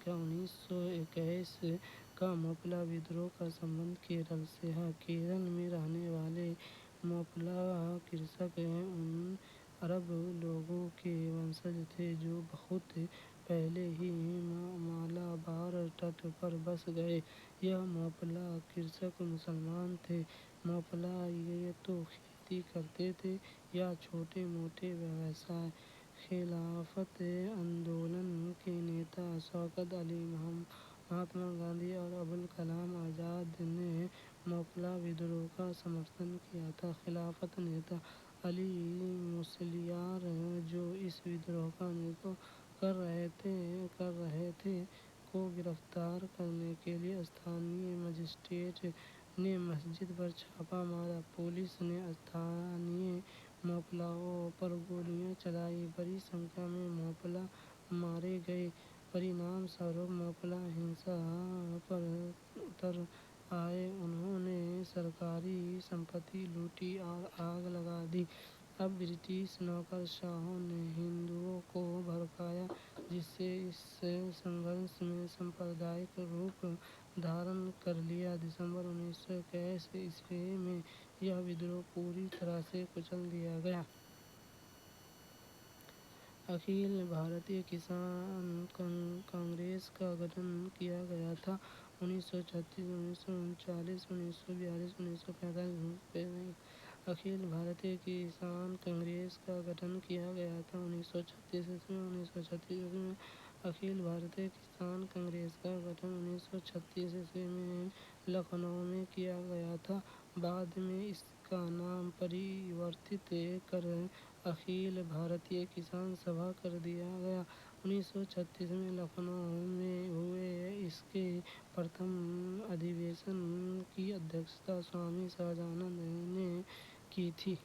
Speaker 1: 1921 का मोपला विद्रोह का संबंध केरल से है। केरल में रहने वाले मोपला कृषक उन अरब लोगों के वंशज थे जो बहुत पहले ही मालाबार तट पर बस गए। यह मोपला कृषक मुसलमान थे। मोपला ये तो खेती करते थे या छोटे मोटे व्यवसाय। खिलाफत आंदोलन के नेता शौकत अली, महात्मा गांधी और अबुल कलाम आजाद ने मोपला का समर्थन किया था। खिलाफत नेता अली मुसलियार, जो इस विद्रोह का नेतृत्व कर रहे थे, को गिरफ्तार करने के लिए स्थानीय मजिस्ट्रेट ने मस्जिद पर छापा मारा। पुलिस ने स्थानीय मौलवियों पर गोलियां चलाई। बड़ी संख्या में मौलवी मारे गए। परिणाम स्वरूप मौलवी हिंसा पर उतर आए। उन्होंने सरकारी संपत्ति लूटी और आग लगा दी। अब ब्रिटिश नौकरशाहों ने हिंदुओं को भड़काया, जिससे इस संघर्ष ने सांप्रदायिक रूप धारण कर लिया। दिसंबर 1921 ईस्वी में यह विद्रोह पूरी तरह से कुचल दिया गया। अखिल भारतीय किसान कांग्रेस का गठन किया गया था। 1936, 1939, 1942, 1945 अखिल भारतीय किसान कांग्रेस का गठन किया गया था। 1936 ईस्वी में 1936 में अखिल भारतीय किसान कांग्रेस का गठन 1936 ईस्वी में लखनऊ में किया गया था। बाद में इसका नाम परिवर्तित कर अखिल भारतीय किसान सभा कर दिया गया। 1936 में लखनऊ में हुए इसके प्रथम अधिवेशन की अध्यक्षता स्वामी सहजानंद ने की थी।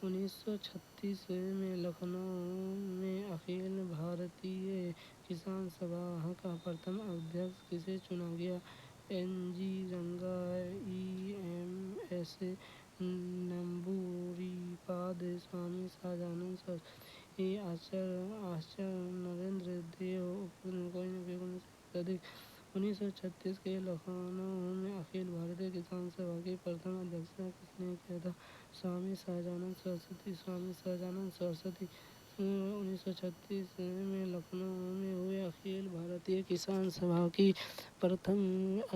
Speaker 1: 1936 में लखनऊ में अखिल भारतीय किसान सभा का प्रथम अध्यक्ष किसे चुना गया? एन.जी. रंगा, ई.एम.एस. नंबूरीपाद, स्वामी सहजानंद सरस्वती, आचार्य नरेंद्र देव उपस्थित अधिक। 1936 के लखनऊ में अखिल भारतीय किसान सभा की प्रथम अध्यक्षता किसने किया था? स्वामी सहजानंद सरस्वती। स्वामी सहजानंद सरस्वती 1936 में लखनऊ में हुए अखिल भारतीय किसान सभा की प्रथम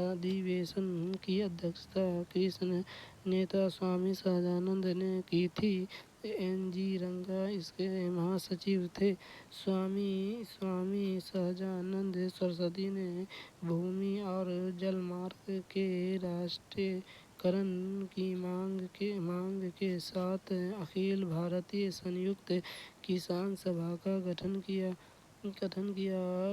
Speaker 1: अधिवेशन की अध्यक्षता किस नेता स्वामी सहजानंद ने की थी? एन.जी. रंगा इसके महासचिव थे। स्वामी सहजानंद सरस्वती ने भूमि और जलमार्ग के राष्ट्रीयकरण की मांग के साथ अखिल भारतीय संयुक्त किसान सभा का गठन किया।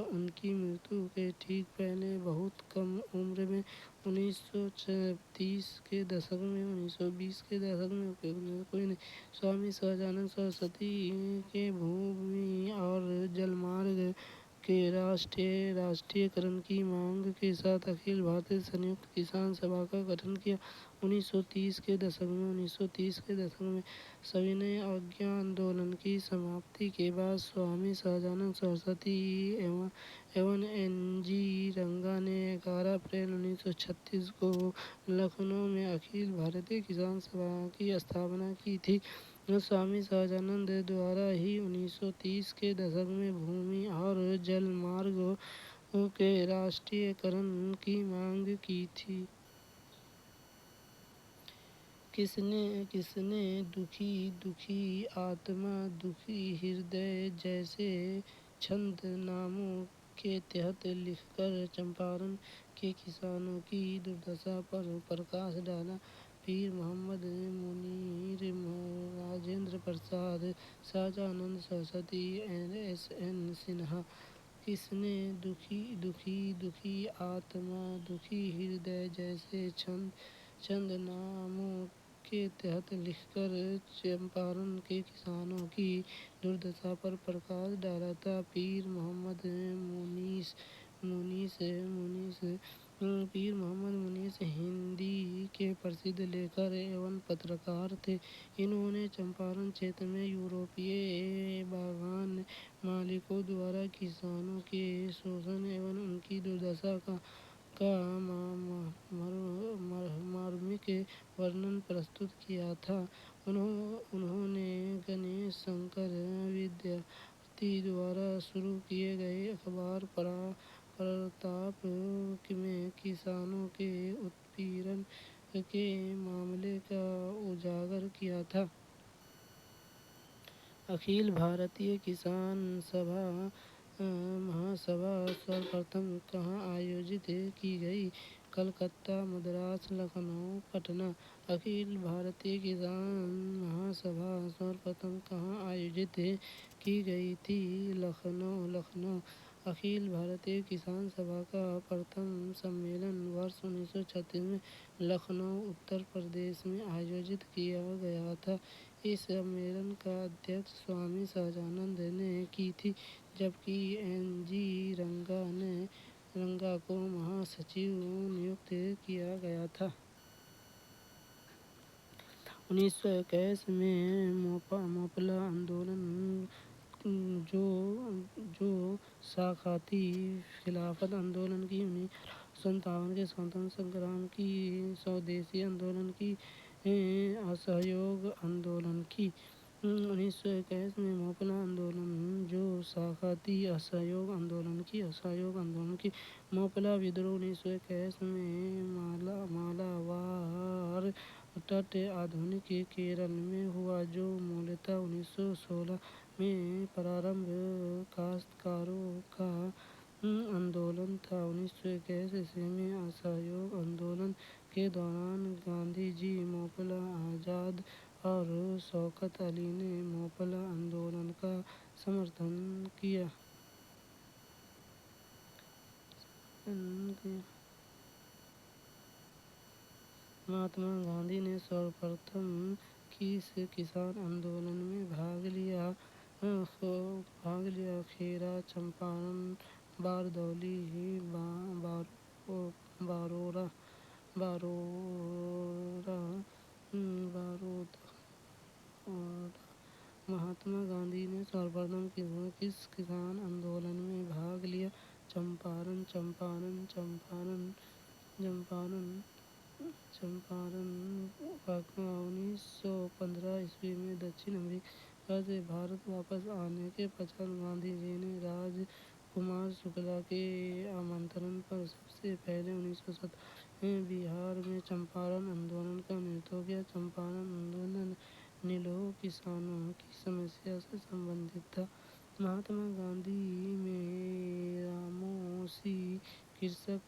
Speaker 1: उनकी मृत्यु के ठीक पहले बहुत कम उम्र में 1930 के दशक में 1920 के दशक में कोई नहीं। स्वामी सहजानंद सरस्वती के भूमि और जलमार्ग के राष्ट्रीयकरण की मांग के साथ अखिल भारतीय संयुक्त किसान सभा का गठन किया। 1930 के दशक में सविनय अवज्ञा आंदोलन की समाप्ति के बाद स्वामी सहजानंद सरस्वती एवं एन.जी. रंगा ने 11 अप्रैल 1936 को लखनऊ में अखिल भारतीय किसान सभा की स्थापना की थी। स्वामी सहजानंद द्वारा ही 1930 के दशक में भूमि और जलमार्गों के राष्ट्रीयकरण की मांग की थी। किसने दुखी आत्मा दुखी हृदय जैसे छंद नामों के तहत लिखकर चंपारण के किसानों की दुर्दशा पर प्रकाश डाला? पीर मोहम्मद मुनीर, राजेंद्र प्रसाद, सहजानंद सरस्वती, एस.एन. सिन्हा। किसने दुखी आत्मा दुखी हृदय जैसे छंद नामों के तहत लिखकर चंपारण के किसानों की दुर्दशा पर प्रकाश डाला था? पीर मोहम्मद मुनीस हिंदी के प्रसिद्ध लेखक एवं पत्रकार थे। इन्होंने चंपारण क्षेत्र में यूरोपीय बागान मालिकों द्वारा किसानों के शोषण एवं उनकी दुर्दशा का मार्मिक वर्णन प्रस्तुत किया था। उन्होंने गणेश शंकर विद्यार्थी द्वारा शुरू किए गए अखबार प्रताप में किसानों के उत्पीड़न के मामले को उजागर किया था। अखिल भारतीय किसान महासभा सर्वप्रथम कहाँ आयोजित की गई? कलकत्ता, मद्रास, लखनऊ, पटना। अखिल भारतीय किसान महासभा सर्वप्रथम कहाँ आयोजित की गई थी? लखनऊ। अखिल भारतीय किसान सभा का प्रथम सम्मेलन वर्ष 1936 में लखनऊ, उत्तर प्रदेश में आयोजित किया गया था। इस सम्मेलन का अध्यक्ष स्वामी सहजानंद ने की थी, जबकि एन.जी. रंगा को महासचिव नियुक्त किया गया था। 1921 में मोपला आंदोलन, जो शाखा थी खिलाफत आंदोलन की, 1957 के स्वतंत्रता संग्राम की, स्वदेशी आंदोलन की, असहयोग आंदोलन की। 1921 में मोपला आंदोलन, जो शाखा थी असहयोग आंदोलन की। मोपला विद्रोह 1921 में मालाबार तट आधुनिक केरल में हुआ, जो मूलतः 1916 में प्रारंभ काश्तकारों का आंदोलन था। 1921 ईस्वी में असहयोग आंदोलन के दौरान गांधी जी, मोपला आजाद और शौकत अली ने मोपला आंदोलन का समर्थन किया। महात्मा गांधी ने सर्वप्रथम किस किसान आंदोलन में भाग लिया? खेरा, चंपारण, बारदौली, बारोदा। महात्मा गांधी ने सर्वप्रथम किस किसान आंदोलन में भाग लिया? चंपारण। 1915 ईस्वी में दक्षिण अफ्रीका से भारत वापस आने के पश्चात गांधी जी ने राजकुमार शुक्ला के आमंत्रण पर सबसे पहले 1917 में बिहार में चंपारण आंदोलन का नेतृत्व किया। चंपारण आंदोलन नीलों किसानों की समस्या से संबंधित था। महात्मा गांधी में रामोशी कृषक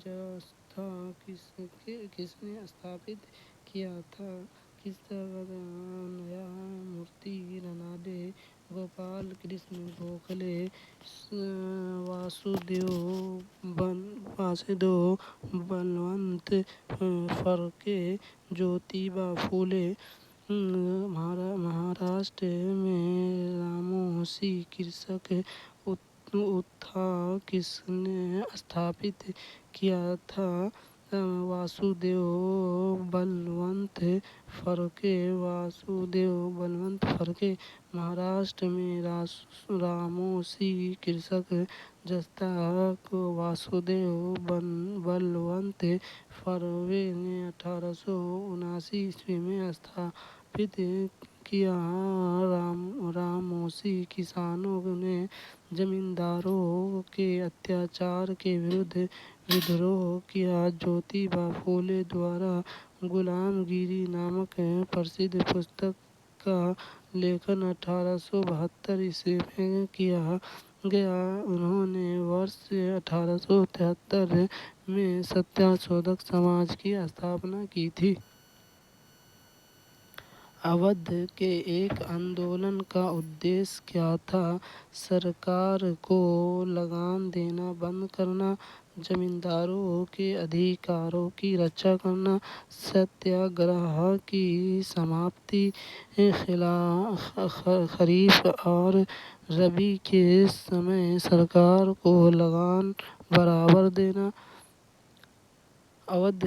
Speaker 1: जत्था किसने स्थापित किया था? न्यायमूर्ति रानडे, गोपाल कृष्ण गोखले, वासुदेव बलवंत फडके, ज्योतिबा फुले। महाराष्ट्र में रामोशी कृषक जत्था किसने स्थापित किया था? वासुदेव बलवंत फडके। महाराष्ट्र में रामोशी कृषक जत्था को वासुदेव बलवंत फडके ने 1879 ईस्वी में स्थापित किया। रामोशी किसानों ने जमींदारों के अत्याचार के विरुद्ध विद्रोह किया। ज्योतिबा फुले द्वारा गुलामगिरी नामक प्रसिद्ध पुस्तक का लेखन 1872 ईस्वी में किया गया। उन्होंने वर्ष 1873 में सत्यशोधक समाज की स्थापना की थी। अवध के एक आंदोलन का उद्देश्य क्या था? सरकार को लगान देना बंद करना, जमींदारों के अधिकारों की रक्षा करना, सत्याग्रह की समाप्ति, खरीफ और रबी के समय सरकार को लगान बराबर देना। अवध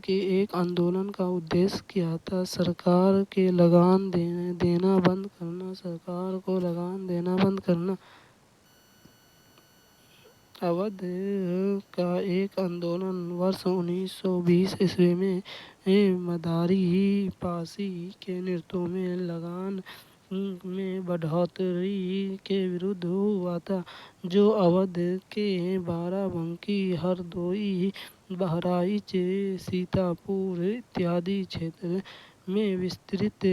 Speaker 1: के एक आंदोलन का उद्देश्य क्या था? सरकार के लगान देना बंद करना, सरकार को लगान देना बंद करना। अवध का एक आंदोलन वर्ष 1920 ईस्वी में मदारी पासी के नेतृत्व में लगान में बढ़ोतरी के विरुद्ध हुआ था, जो अवध के बाराबंकी, हरदोई, बहराइच, सीतापुर इत्यादि क्षेत्र में विस्तृत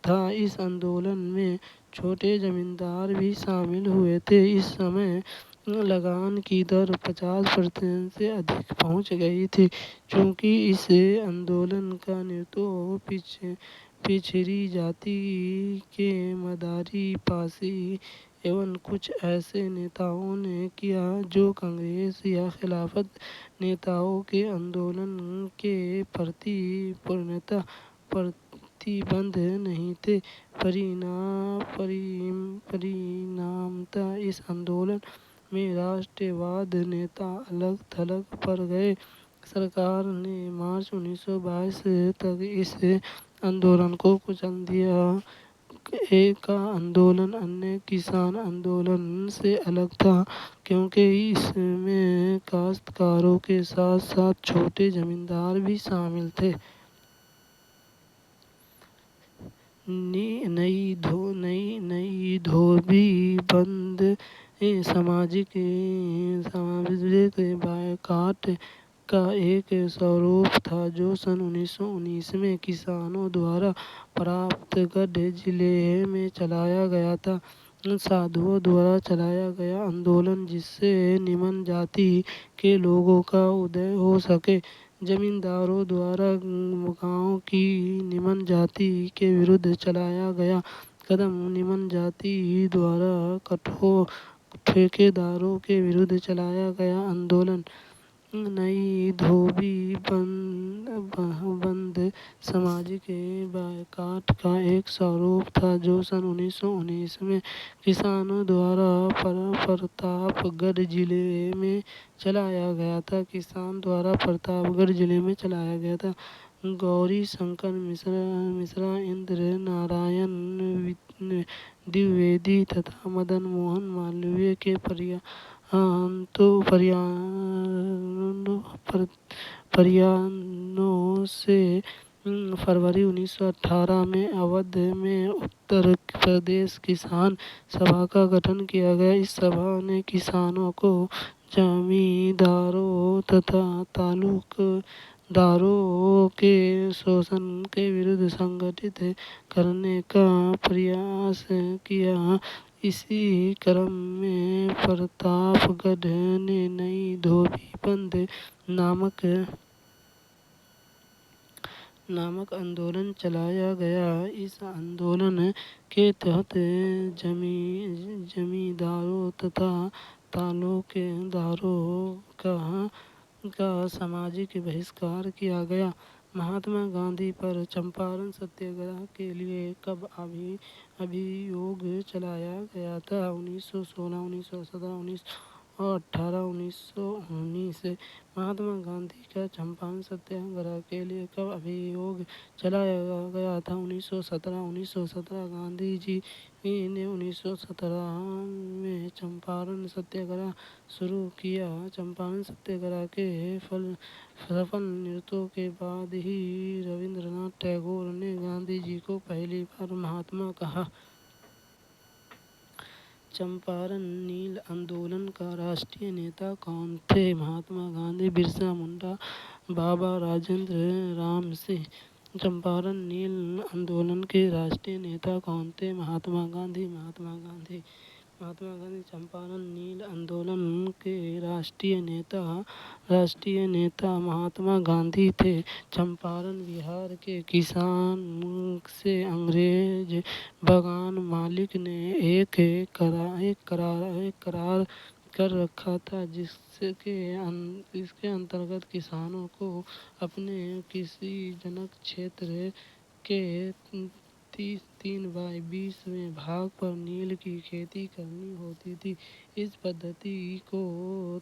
Speaker 1: था। इस आंदोलन में छोटे जमींदार भी शामिल हुए थे। इस समय लगान की दर 50% से अधिक पहुंच गई थी। चूँकि इस आंदोलन का नेतृत्व पिछड़ी जाति के मदारी पासी एवं कुछ ऐसे नेताओं ने किया जो कांग्रेस या खिलाफत नेताओं के आंदोलन के प्रति पूर्णतः प्रतिबद्ध नहीं थे। परिणामतः इस आंदोलन में राष्ट्रवाद नेता अलग थलग पड़ गए। सरकार ने मार्च 1922 तक इस आंदोलन को कुचल दिया। का आंदोलन अन्य किसान आंदोलन से अलग था क्योंकि इसमें काश्तकारों के साथ साथ छोटे जमींदार भी शामिल थे। नई धोबी बंद सामाजिक बायकॉट का एक स्वरूप था जो सन 1919 में किसानों द्वारा प्रतापगढ़ जिले में चलाया गया था। साधुओं द्वारा चलाया गया आंदोलन जिससे निम्न जाति के लोगों का उदय हो सके। जमींदारों द्वारा गांव की निम्न जाति के विरुद्ध चलाया गया कदम निम्न जाति द्वारा कठोर ठेकेदारों के विरुद्ध चलाया गया आंदोलन नई धोबी बंद सामाजिक बायकॉट का एक स्वरूप था जो सन 1919 में किसानों द्वारा प्रतापगढ़ जिले में चलाया गया था। गौरी शंकर मिश्रा इंद्र नारायण द्विवेदी तथा मदन मोहन मालवीय के प्रयासों से फरवरी 1918 में अवध में उत्तर प्रदेश किसान सभा का गठन किया गया। इस सभा ने किसानों को जमींदारों तथा तालुकदारों के शोषण के विरुद्ध संगठित करने का प्रयास किया। इसी क्रम में प्रतापगढ़ में नई धोबी बंद नामक आंदोलन चलाया गया। इस आंदोलन के तहत जमींदारों तथा तालुकदारों का सामाजिक बहिष्कार किया गया। महात्मा गांधी पर चंपारण सत्याग्रह के लिए कब अभियोग चलाया गया था? 1916, 1917, 1918, 1919। महात्मा गांधी का चंपारण सत्याग्रह के लिए कब अभियोग चलाया गया था? 1917। 1917 गांधी जी ने 1917 में चंपारण सत्याग्रह शुरू किया। चंपारण सत्याग्रह के सफल नेतृत्व के बाद ही रविंद्रनाथ टैगोर ने गांधी जी को पहली बार महात्मा कहा। चंपारण नील आंदोलन का राष्ट्रीय नेता कौन थे? महात्मा गांधी, बिरसा मुंडा, बाबा राजेंद्र राम सिंह। चंपारण नील आंदोलन के राष्ट्रीय नेता कौन थे? महात्मा गांधी चंपारण नील आंदोलन के राष्ट्रीय नेता महात्मा गांधी थे। चंपारण बिहार के किसान से अंग्रेज बागान मालिक ने एक करार कर रखा था जिसके अंतर्गत किसानों को अपने किसी जनक क्षेत्र के 3/20 भाग पर नील की खेती करनी होती थी। इस पद्धति को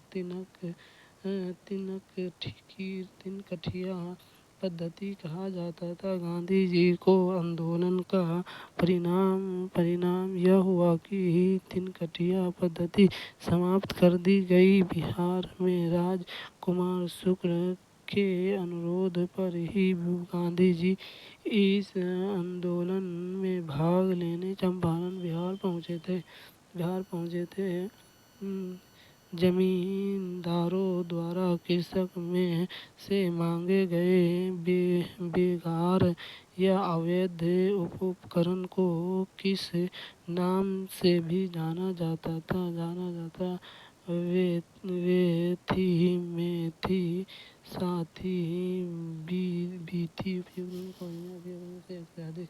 Speaker 1: तिनकठिया पद्धति कहा जाता था। गांधी जी को आंदोलन का परिणाम यह हुआ कि तिनकठिया पद्धति समाप्त कर दी गई। बिहार में राजकुमार शुक्ल के अनुरोध पर ही गांधी जी इस आंदोलन में भाग लेने चंपारण बिहार पहुंचे थे। जमींदारों द्वारा कृषक में से मांगे गए बेगार या अवैध उपकरण को किस नाम से भी जाना जाता वे थी मैं थी साथी भी थी। उपयुक्त में कोई नहीं, उपयुक्त में से एक से अधिक।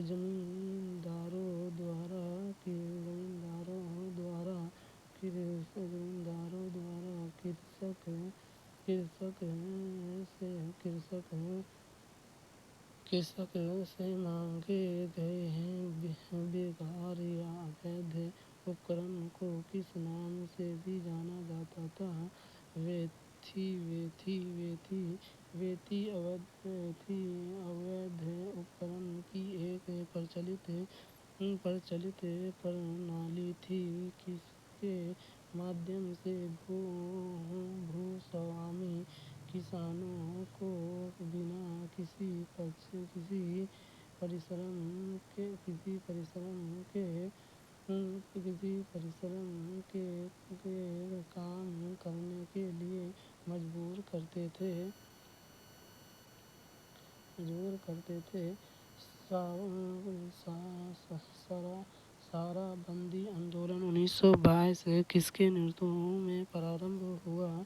Speaker 1: जमींदारों द्वारा कृषक से मांगे गए हैं बेकार या अवैध उपकरण को किस नाम से भी जाना जाता था? वेथी अवैध उपकरण की एक प्रचलित प्रणाली थी जिसके माध्यम से भूस्वामी किसानों को बिना किसी परिश्रम के काम करने के लिए मजबूर करते थे। शराबबंदी आंदोलन 1922 किसके नेतृत्व में प्रारंभ हुआ?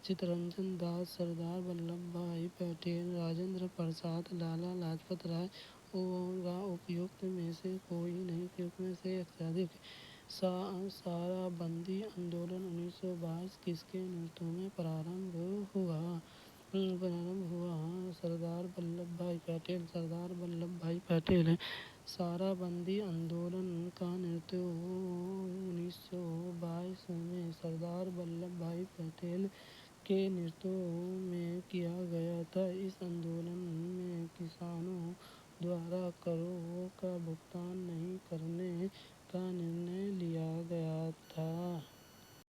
Speaker 1: चित्तरंजन दास, सरदार वल्लभ भाई पटेल, राजेंद्र प्रसाद, लाला लाजपत राय व उपयुक्त में से कोई नहीं, उपयुक्त में से एक से अधिक। शराबबंदी आंदोलन 1922 किसके नेतृत्व में प्रारंभ हुआ? सरदार वल्लभ भाई पटेल। शराबबंदी आंदोलन का नेतृत्व 1922 में सरदार वल्लभ भाई पटेल के नेतृत्व में किया गया था। इस आंदोलन में किसानों द्वारा करों का भुगतान नहीं करने का निर्णय लिया गया था।